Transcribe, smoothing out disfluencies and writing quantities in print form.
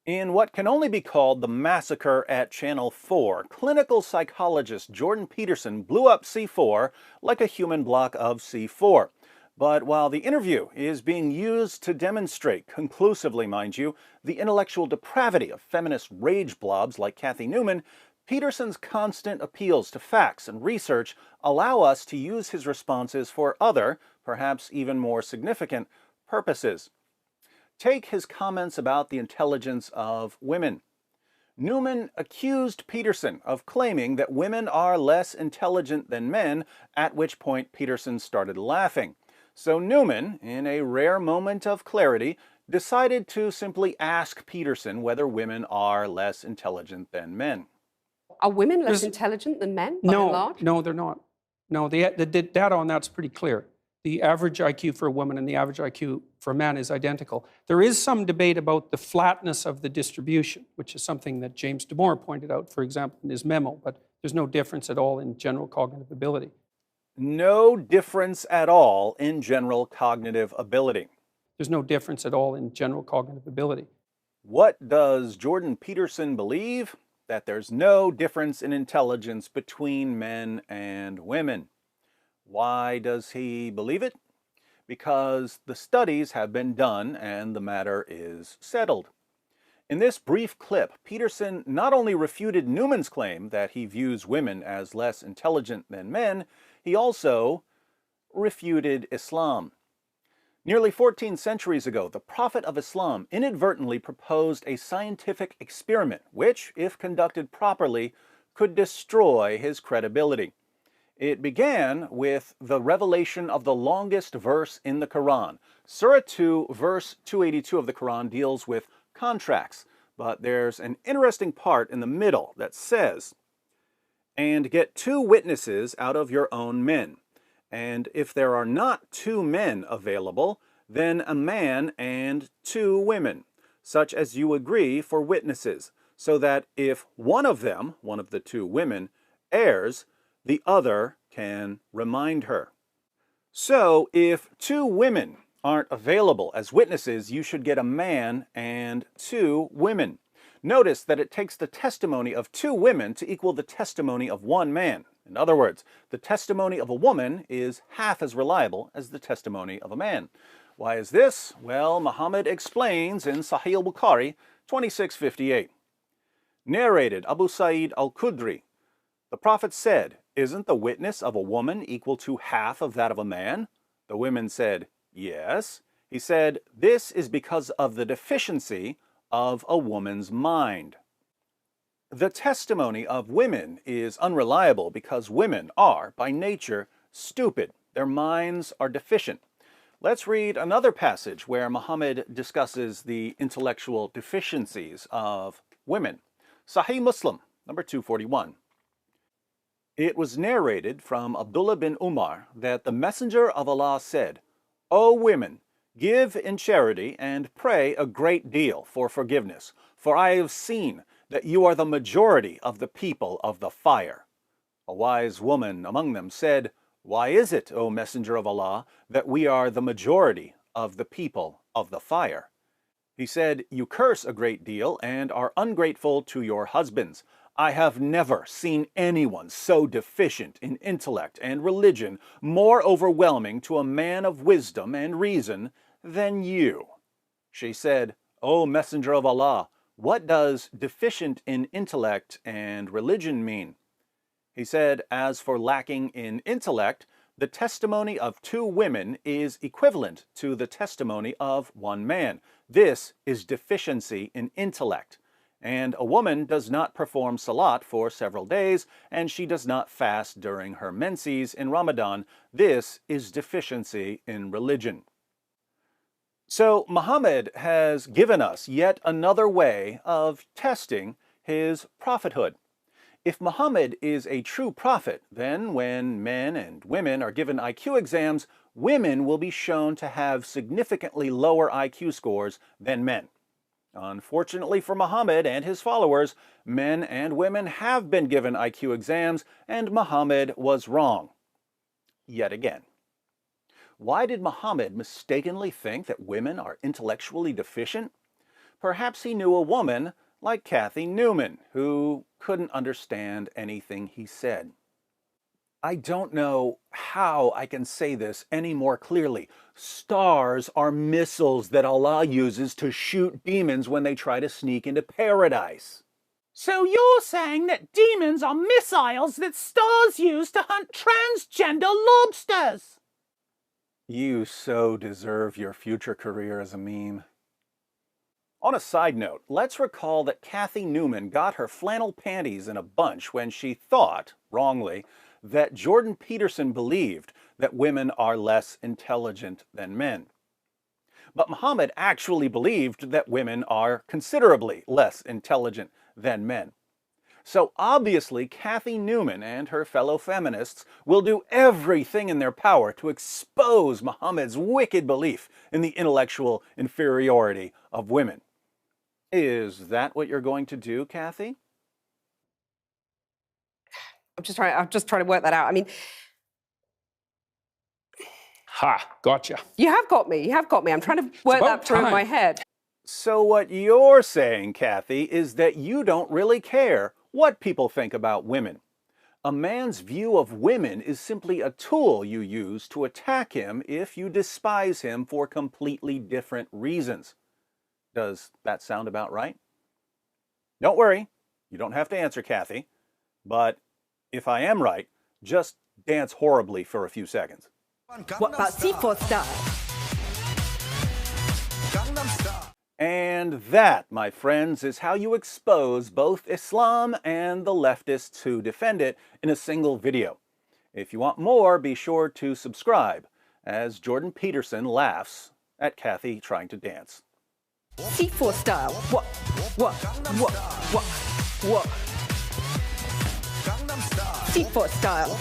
In what can only be called the massacre at Channel 4, clinical psychologist Jordan Peterson blew up C4 like a human block of C4. But while the interview is being used to demonstrate, conclusively mind you, the intellectual depravity of feminist rage blobs like Kathy Newman, Peterson's constant appeals to facts and research allow us to use his responses for other, perhaps even more significant, purposes. Take his comments about the intelligence of women. Newman accused Peterson of claiming that women are less intelligent than men, at which point Peterson started laughing. So Newman, in a rare moment of clarity, decided to simply ask Peterson whether women are less intelligent than men. Are women less There's intelligent than men, by and large? no, they're not. No, the data on that's pretty clear. The average IQ for a woman and the average IQ for a man is identical. There is some debate about the flatness of the distribution, which is something that James Damore pointed out, for example, in his memo, but there's no difference at all in general cognitive ability. No difference at all in general cognitive ability. There's no difference at all in general cognitive ability. What does Jordan Peterson believe? That there's no difference in intelligence between men and women. Why does he believe it? Because the studies have been done and the matter is settled. In this brief clip, Peterson not only refuted Newman's claim that he views women as less intelligent than men, he also refuted Islam. Nearly 14 centuries ago, the Prophet of Islam inadvertently proposed a scientific experiment which, if conducted properly, could destroy his credibility. It began with the revelation of the longest verse in the Quran. Surah 2, verse 282 of the Quran deals with contracts, but there's an interesting part in the middle that says, "And get 2 witnesses out of your own men. And if there are not 2 men available, then a man and 2 women, such as you agree for witnesses, so that if one of them, one of the 2 women, errs, the other can remind her." So, if 2 women aren't available as witnesses, you should get a man and 2 women. Notice that it takes the testimony of 2 women to equal the testimony of 1 man. In other words, the testimony of a woman is half as reliable as the testimony of a man. Why is this? Well, Muhammad explains in Sahih al-Bukhari 2658. Narrated Abu Sa'id al-Khudri, the Prophet said, "Isn't the witness of a woman equal to half of that of a man?" The women said, "Yes." He said, "This is because of the deficiency of a woman's mind." The testimony of women is unreliable because women are, by nature, stupid. Their minds are deficient. Let's read another passage where Muhammad discusses the intellectual deficiencies of women. Sahih Muslim, number 241. It was narrated from Abdullah bin Umar that the Messenger of Allah said, "O women, give in charity and pray a great deal for forgiveness, for I have seen that you are the majority of the people of the fire." A wise woman among them said, "Why is it, O Messenger of Allah, that we are the majority of the people of the fire?" He said, "You curse a great deal and are ungrateful to your husbands. I have never seen anyone so deficient in intellect and religion, more overwhelming to a man of wisdom and reason than you." She said, "O Messenger of Allah, what does deficient in intellect and religion mean?" He said, "As for lacking in intellect, the testimony of 2 women is equivalent to the testimony of 1 man. This is deficiency in intellect. And a woman does not perform salat for several days, and she does not fast during her menses in Ramadan. This is deficiency in religion." So Muhammad has given us yet another way of testing his prophethood. If Muhammad is a true prophet, then when men and women are given IQ exams, women will be shown to have significantly lower IQ scores than men. Unfortunately for Muhammad and his followers, men and women have been given IQ exams, and Muhammad was wrong. Yet again. Why did Muhammad mistakenly think that women are intellectually deficient? Perhaps he knew a woman like Kathy Newman who couldn't understand anything he said. I don't know how I can say this any more clearly. Stars are missiles that Allah uses to shoot demons when they try to sneak into paradise. So you're saying that demons are missiles that stars use to hunt transgender lobsters? You so deserve your future career as a meme. On a side note, let's recall that Kathy Newman got her flannel panties in a bunch when she thought, wrongly, that Jordan Peterson believed that women are less intelligent than men. But Muhammad actually believed that women are considerably less intelligent than men. So obviously, Kathy Newman and her fellow feminists will do everything in their power to expose Muhammad's wicked belief in the intellectual inferiority of women. Is that what you're going to do, Kathy? I'm just trying to work that out. I mean, Ha, gotcha. you have got me. You have got me. I'm trying to work about that through in time. my head. So what you're saying, Kathy, is that you don't really care what people think about women. A man's view of women is simply a tool you use to attack him if you despise him for completely different reasons. Does that sound about right? Don't worry, you don't have to answer, Kathy. But if I am right, just dance horribly for a few seconds. What about C4 style? And that, my friends, is how you expose both Islam and the leftists who defend it in a single video. If you want more, be sure to subscribe, as Jordan Peterson laughs at Kathy trying to dance. C4 style. What? C4 style.